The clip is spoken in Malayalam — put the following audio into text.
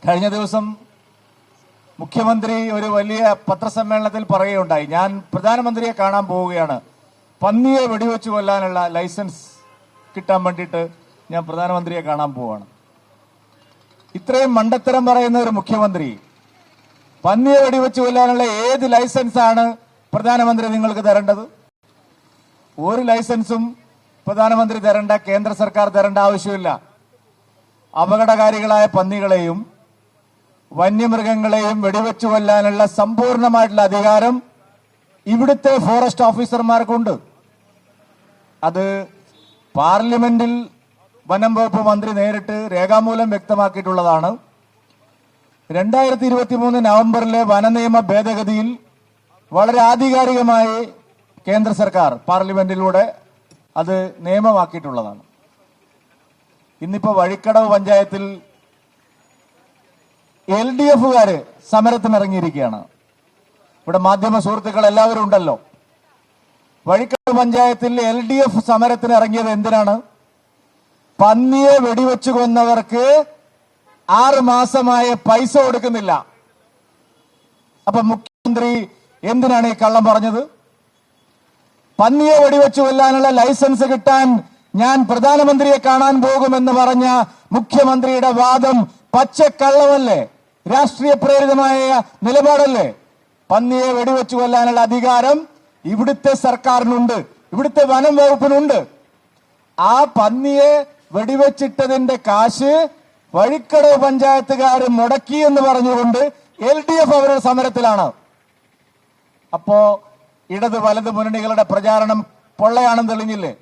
കഴിഞ്ഞ ദിവസം മുഖ്യമന്ത്രി ഒരു വലിയ പത്രസമ്മേളനത്തിൽ പറയുകയുണ്ടായി, ഞാൻ പ്രധാനമന്ത്രിയെ കാണാൻ പോവുകയാണ്, പന്നിയെ വെടിവെച്ച് കൊല്ലാനുള്ള ലൈസൻസ് കിട്ടാൻ വേണ്ടിയിട്ട് ഞാൻ പ്രധാനമന്ത്രിയെ കാണാൻ പോവുകയാണ്. ഇത്രയും മണ്ടത്തരം പറയുന്ന ഒരു മുഖ്യമന്ത്രി പന്നിയെ വെടിവെച്ച് കൊല്ലാനുള്ള ഏത് ലൈസൻസാണ് പ്രധാനമന്ത്രി നിങ്ങൾക്ക് തരേണ്ടത്? ഒരു ലൈസൻസും പ്രധാനമന്ത്രി തരേണ്ട, കേന്ദ്ര സർക്കാർ തരേണ്ട ആവശ്യമില്ല. അപകടകാരികളായ പന്നികളെയും വന്യമൃഗങ്ങളെയും വെടിവെച്ചു കൊല്ലാനുള്ള സമ്പൂർണമായിട്ടുള്ള അധികാരം ഇവിടുത്തെ ഫോറസ്റ്റ് ഓഫീസർമാർക്കുണ്ട്. അത് പാർലമെന്റിൽ വനം വകുപ്പ് മന്ത്രി നേരിട്ട് രേഖാമൂലം വ്യക്തമാക്കിയിട്ടുള്ളതാണ്. 2023 നവംബറിലെ വനനിയമ ഭേദഗതിയിൽ വളരെ ആധികാരികമായി കേന്ദ്ര സർക്കാർ പാർലമെന്റിലൂടെ അത് നിയമമാക്കിയിട്ടുള്ളതാണ്. ഇന്നിപ്പോ വഴിക്കടവ് പഞ്ചായത്തിൽ LDF-കാര് സമരത്തിനിറങ്ങിയിരിക്കുകയാണ്. ഇവിടെ മാധ്യമ സുഹൃത്തുക്കൾ എല്ലാവരും ഉണ്ടല്ലോ. വഴിക്കടവ് പഞ്ചായത്തിൽ LDF സമരത്തിന് ഇറങ്ങിയത് എന്തിനാണ്? പന്നിയെ വെടിവെച്ചു കൊന്നവർക്ക് 6 മാസമായ പൈസ കൊടുക്കുന്നില്ല. അപ്പൊ മുഖ്യമന്ത്രി എന്തിനാണ് ഈ കള്ളം പറഞ്ഞത്? പന്നിയെ വെടിവെച്ചു കൊല്ലാനുള്ള ലൈസൻസ് കിട്ടാൻ ഞാൻ പ്രധാനമന്ത്രിയെ കാണാൻ പോകുമെന്ന് പറഞ്ഞ മുഖ്യമന്ത്രിയുടെ വാദം പച്ചക്കള്ളമല്ലേ? രാഷ്ട്രീയ പ്രേരിതമായ നിലപാടല്ലേ? പന്നിയെ വെടിവെച്ചു കൊല്ലാനുള്ള അധികാരം ഇവിടുത്തെ സർക്കാരിനുണ്ട്, ഇവിടുത്തെ വനം വകുപ്പിനുണ്ട്. ആ പന്നിയെ വെടിവെച്ചിട്ടതിന്റെ കാശ് വഴിക്കടവ് പഞ്ചായത്തുകാർ മുടക്കി എന്ന് പറഞ്ഞുകൊണ്ട് LDF അവരുടെ സമരത്തിലാണ്. അപ്പോ ഇടത് വലത് മുന്നണികളുടെ പ്രചാരണം പൊള്ളയാണെന്ന് തെളിഞ്ഞില്ലേ?